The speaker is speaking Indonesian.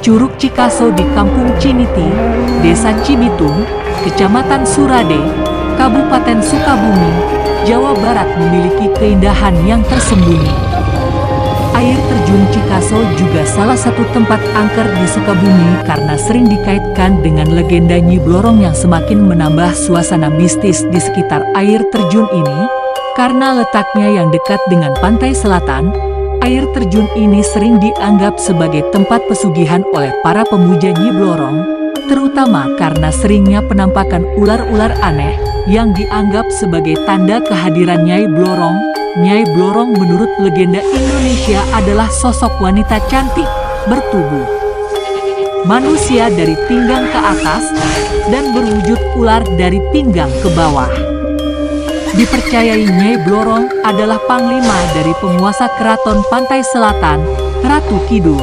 Curug Cikaso di Kampung Ciniti, Desa Cibitung, Kecamatan Surade, Kabupaten Sukabumi, Jawa Barat memiliki keindahan yang tersembunyi. Air terjun Cikaso juga salah satu tempat angker di Sukabumi karena sering dikaitkan dengan legenda Nyi Blorong yang semakin menambah suasana mistis di sekitar air terjun ini. Karena letaknya yang dekat dengan pantai selatan, air terjun ini sering dianggap sebagai tempat pesugihan oleh para pemuja Nyi Blorong, terutama karena seringnya penampakan ular-ular aneh yang dianggap sebagai tanda kehadiran Nyai Blorong. Nyai Blorong menurut legenda Indonesia adalah sosok wanita cantik, bertubuh manusia dari pinggang ke atas, dan berwujud ular dari pinggang ke bawah. Dipercayai Nyai Blorong adalah panglima dari penguasa keraton Pantai Selatan, Ratu Kidul.